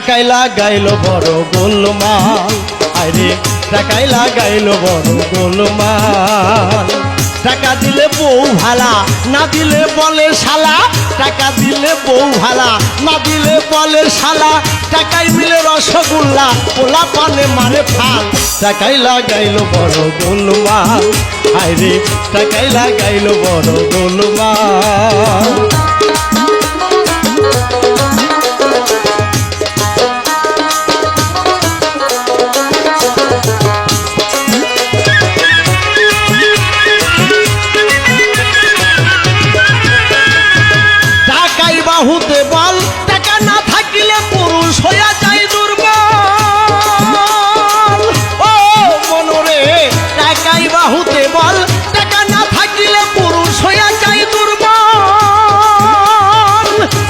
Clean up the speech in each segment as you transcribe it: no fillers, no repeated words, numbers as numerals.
টাকাই লাগাইলো বড় গোলমাল, আরে টাকাই লাগাইলো বড় গোলমাল। টাকা দিলে বউ ভালা, না দিলে বলে শালা। টাকা দিলে বউ ভালা, না দিলে বলে শালা। টাকাই মিলে রসগোল্লা, পোলা পানে মারে ফাল। টাকাই লাগাইলো বড় গোলমাল, আরে টাকাই লাগাইলো বড় গোলমাল। বাহুতে বল, টাকা না থাকিলে পুরুষ হইয়া যায় দুর্বল। ও মনরে টাকাই বাহুতে বল, টাকা না থাকিলে পুরুষ হইয়া যায় দুর্বল।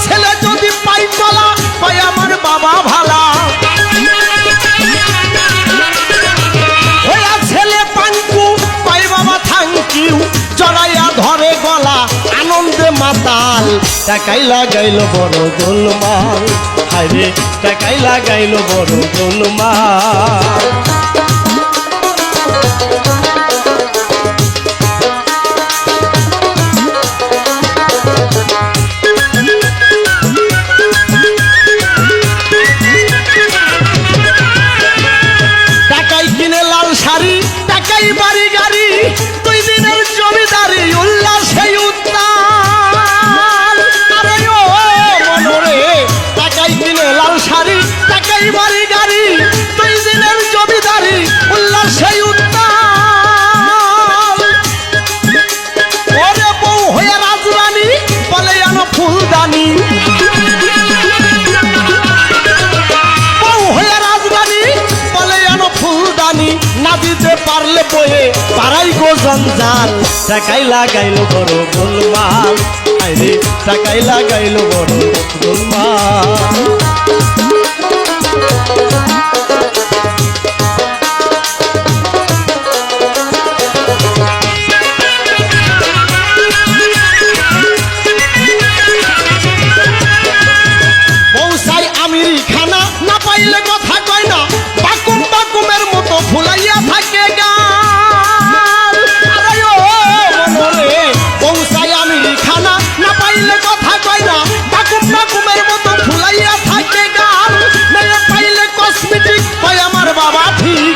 ছেলে যদি পাই চলা, পাই আমার বাবা ভালা। হইয়া ছেলে পাঙ্কু, পাই বাবা থ্যাংক ইউ। জড়াইয়া ধরে গলা, আনন্দে মাতাল। টাকাই লাগাইলো বড় গোলমাল, হায়রে টাকাই লাগাইলো বড় গোলমাল। টাকাই কিনে লাল শাড়ি, টাকাই বাড়ি গাড়ি। 2 দিনের জমিদারি, উল্লাসে উত্তাল। আরে ও মনরে টাকাই কিনে লাল শাড়ি, টাকাই বাড়ি গাড়ি। 2 দিনের জমিদারি, উল্লাসে উত্তাল। ওরে বউ হয়ে রাজরানী, বলে আনো ফুলদানি। বউ হয়ে রাজরানী, বলে আনো ফুলদানি। না দিতে পারলে বয়ে পাড়াই গো জঞ্জাল। টাকাই লাগাইলো বড় গোলমাল, আরে টাকাই লাগাইলো বড় গোলমাল। বউসাই আমিরি খানা, না পাইলে কথা কয় না। বাকুম বাকুমের মতো ফুলাইয়া থাকে গাল। আরে ও মনরে বউসাই আমিরি খানা, না পাইলে কথা কয় না। বাকুম বাকুমের মতো ফুলাইয়া থাকে গাল। মেয়ে পাইলে কসমেটিক, কয় আমার বাবা ঠিক।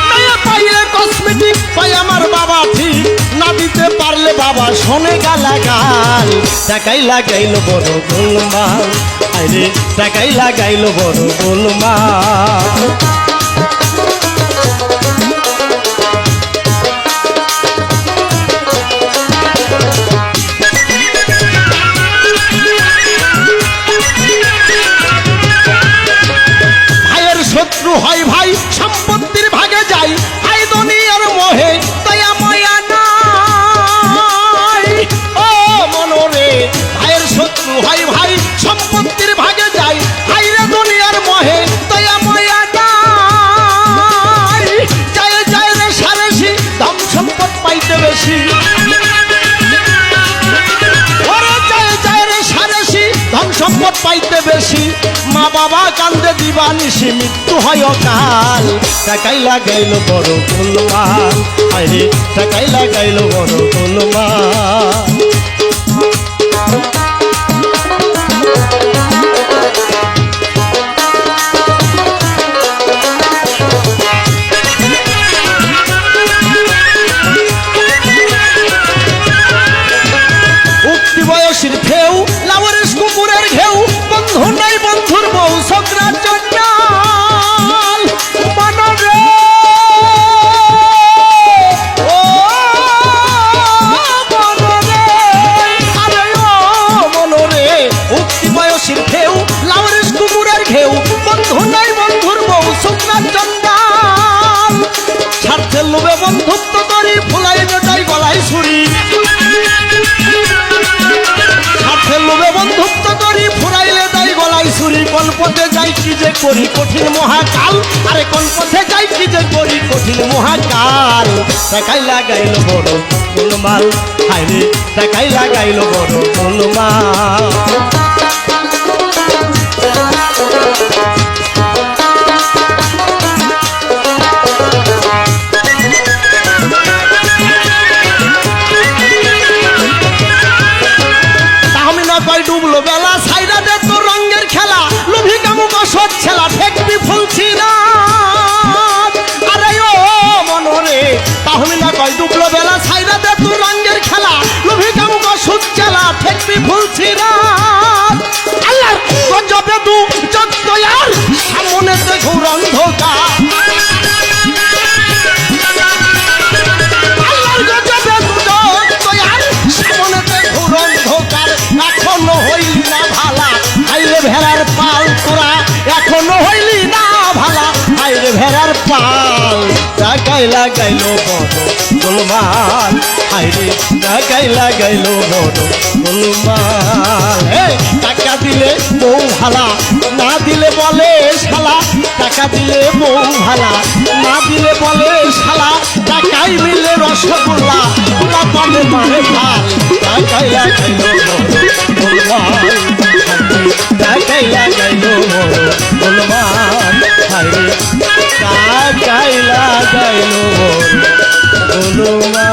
মেয়ে পাইলে কসমেটিক, কয় আমার বাবা ঠিক। না দিতে পারলে বাবা শোনে গালাগাল। টাকাই লাগাইলো বড় গোলমাল, আরে টাকাই লাগাইলো বড় গোলমাল। ভাইয়ের শত্রু হয় ভাই, সম্পত্তির ভাগে যায়। ভাই দুনিয়ার মোহে দয়া মায়া নাই। ও মনরে ভাইয়ের শত্রু হয় ভাই, সম্পত্তির ভাগে যায়। ভাইরে দুনিয়ার মোহে দয়া মায়া নাই। যায় যায় রে সারেসি, ধন সম্পদ পাইতে বেশি। ওরে যায় যায় রে সারেসি, ধন সম্পদ পাইতে বেশি। মা বাবা কান্দে দিবানিসি, মৃত্যু হয় অকাল। টাকাই লাগাইলো বড় গোলমাল, আরে টাকাই লাগাইলো বড় গোলমাল। উক্তি বয়সীর ঢেউ, লাউরের কুকুরের ঘেউ। বন্ধু নাই বন্ধুর বউ, ছোকরা চন্ডাল। মনরে ও মনরে, আরে ও মনরে উক্তি বয়সীর ঢেউ, লাউরের কুকুরের ঘেউ। বন্ধু নাই বন্ধুর বউ, ছোকরা চন্ডাল। স্বার্থের লোভে বন্ধুত্ব করি, ফুলাই বেটাই গলায় ছুরি। স্বার্থের লোভে বন্ধুত্ব করি, ফুরাইলে দেয় গলায় ছুরি। কোন পথে যাই কি যে করি, কঠিন মহাকাল। আরে কোন পথে যাই কি যে করি, কঠিন মহাকাল। টাকাই লাগাইলো বড় গোলমাল, হায়রে টাকাই লাগাইলো বড় গোলমাল। ভাল টাকায় লাগাইলো বড় গোলমাল হাইরে টাকায় লাগাইলো বড় গোলমাল টাকা দিলে বউ ভালা না দিলে বলে শালা টাকা দিলে বউ ভালা না দিলে বলে শালা টাকাই মিলে রসগোল্লা ওরা পাবে মানে ভাল টাকায় লাগাইলো বড় গোলমাল টাকায় লাগাইলো বড় গোলমাল হাইরে টাকায় লাগাইলো বড় গোলমাল